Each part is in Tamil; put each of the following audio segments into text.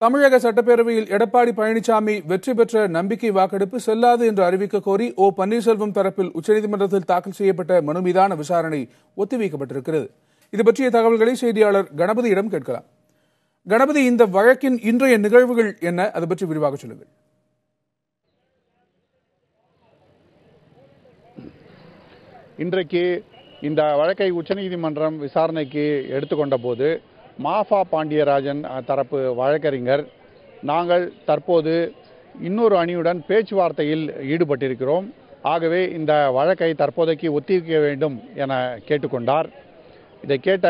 தமிழக சட்டப்பேரவையில் எடப்பாடி பழனிசாமி வெற்றி பெற்ற நம்பிக்கை வாக்கெடுப்பு செல்லாது என்று அறிவிக்க கோரி ஓ பன்னீர்செல்வம் தரப்பில் உச்சநீதிமன்றத்தில் தாக்கல் செய்யப்பட்ட மனு மீதான விசாரணை ஒத்திவைக்கப்பட்டிருக்கிறது. இது பற்றிய தகவல்களை செய்தியாளர் கணபதியிடம் கேட்கலாம். கணபதி, இந்த வழக்கின் இன்றைய நிகழ்வுகள் என்ன? அது பற்றி விரிவாக சொல்லுங்கள். இன்றைக்கு இந்த வழக்கை உச்சநீதிமன்றம் விசாரணைக்கு எடுத்துக்கொண்ட போது மாஃபா பாண்டியராஜன் தரப்பு வழக்கறிஞர், நாங்கள் தற்போது இன்னொரு அணியுடன் பேச்சுவார்த்தையில் ஈடுபட்டிருக்கிறோம், ஆகவே இந்த வழக்கை தற்போதைக்கு ஒத்திவைக்க வேண்டும் என கேட்டுக்கொண்டார். இதை கேட்ட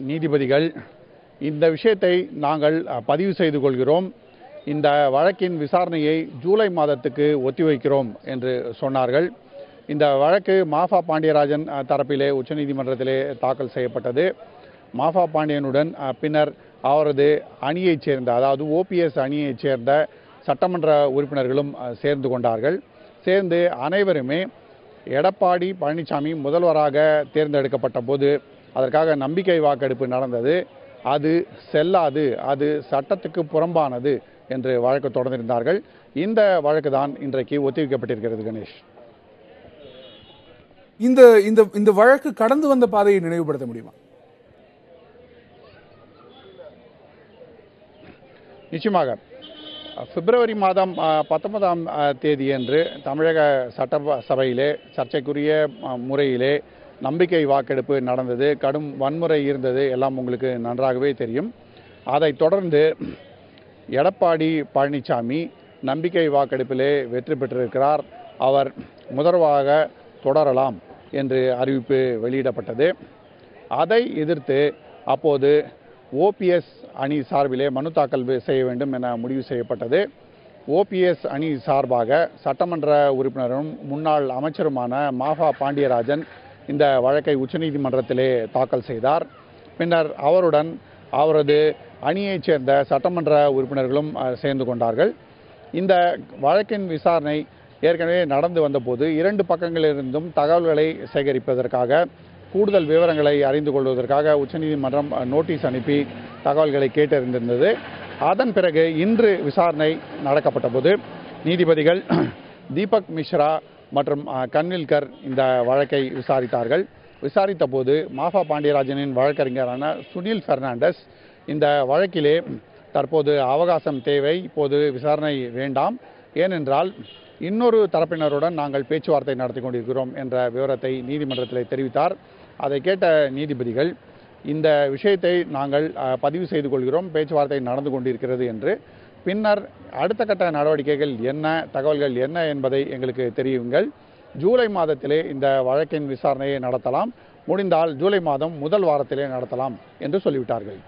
நீதிபதிகள், இந்த விஷயத்தை நாங்கள் பதிவு செய்து கொள்கிறோம், இந்த வழக்கின் விசாரணையை ஜூலை மாதத்துக்கு ஒத்திவைக்கிறோம் என்று சொன்னார்கள். இந்த வழக்கு மாஃபா பாண்டியராஜன் தரப்பிலே உச்சநீதிமன்றத்திலே தாக்கல் செய்யப்பட்டது. மாஃபா பாண்டியனுடன் பின்னர் அவரது அணியைச் சேர்ந்த, அதாவது ஓபிஎஸ் அணியைச் சேர்ந்த சட்டமன்ற உறுப்பினர்களும் சேர்ந்து கொண்டார்கள். சேர்ந்து அனைவருமே எடப்பாடி பழனிசாமி முதல்வராக தேர்ந்தெடுக்கப்பட்ட போது அதற்காக நம்பிக்கை வாக்கெடுப்பு நடந்தது, அது செல்லாது, அது சட்டத்துக்கு புறம்பானது என்று வழக்கு தொடர்ந்திருந்தார்கள். இந்த வழக்கு தான் இன்றைக்கு ஒத்திவைக்கப்பட்டிருக்கிறது. கணேஷ், இந்த வழக்கு கடந்து வந்த பாதையை நினைவுபடுத்த முடியுமா? நிச்சயமாக. பிப்ரவரி மாதம் 19ஆம் தேதியன்று தமிழக சட்டசபையிலே சர்ச்சைக்குரிய முறையிலே நம்பிக்கை வாக்கெடுப்பு நடந்தது. கடும் வன்முறை இருந்தது, எல்லாம் உங்களுக்கு நன்றாகவே தெரியும். அதைத் தொடர்ந்து எடப்பாடி பழனிசாமி நம்பிக்கை வாக்கெடுப்பிலே வெற்றி பெற்றிருக்கிறார். அவர் முதல்வராக தொடரலாம் என்று அறிவிப்பு வெளியிடப்பட்டது. அதை எதிர்த்து அப்போது ஓபிஎஸ் அணி சார்பிலே மனு தாக்கல் செய்ய வேண்டும் என முடிவு செய்யப்பட்டது. ஓபிஎஸ் அணி சார்பாக சட்டமன்ற உறுப்பினரும் முன்னாள் அமைச்சருமான மாஃபா பாண்டியராஜன் இந்த வழக்கை உச்சநீதிமன்றத்திலே தாக்கல் செய்தார். பின்னர் அவருடன் அவரது அணியைச் சேர்ந்த சட்டமன்ற உறுப்பினர்களும் சேர்ந்து கொண்டார்கள். இந்த வழக்கின் விசாரணை ஏற்கனவே நடந்து வந்தபோது இரண்டு பக்கங்களிலிருந்தும் தகவல்களை சேகரிப்பதற்காக, கூடுதல் விவரங்களை அறிந்து கொள்வதற்காக உச்சநீதிமன்றம் நோட்டீஸ் அனுப்பி தகவல்களை கேட்டறிந்திருந்தது. அதன் பிறகு இன்று விசாரணை நடக்கப்பட்ட போது நீதிபதிகள் தீபக் மிஸ்ரா மற்றும் கன்வில்கர் இந்த வழக்கை விசாரித்தார்கள். விசாரித்த போது மாஃபா பாண்டியராஜனின் வழக்கறிஞரான சுனில் பெர்னாண்டஸ், இந்த வழக்கிலே தற்போது அவகாசம் தேவை, இப்போது விசாரணை வேண்டாம், ஏனென்றால் இன்னொரு தரப்பினருடன் நாங்கள் பேச்சுவார்த்தை நடத்தி கொண்டிருக்கிறோம் என்ற விவரத்தை நீதிமன்றத்தில் தெரிவித்தார். அதை கேட்ட நீதிபதிகள், இந்த விஷயத்தை நாங்கள் பதிவு செய்து கொள்கிறோம், பேச்சுவார்த்தை நடந்து கொண்டிருக்கிறது என்று, பின்னர் அடுத்த கட்ட நடவடிக்கைகள் என்ன, தகவல்கள் என்ன என்பதை எங்களுக்கு தெரியுங்கள், ஜூலை மாதத்திலே இந்த வழக்கின் விசாரணையை நடத்தலாம், முடிந்தால் ஜூலை மாதம் முதல் வாரத்திலே நடத்தலாம் என்று சொல்லிவிட்டார்கள்.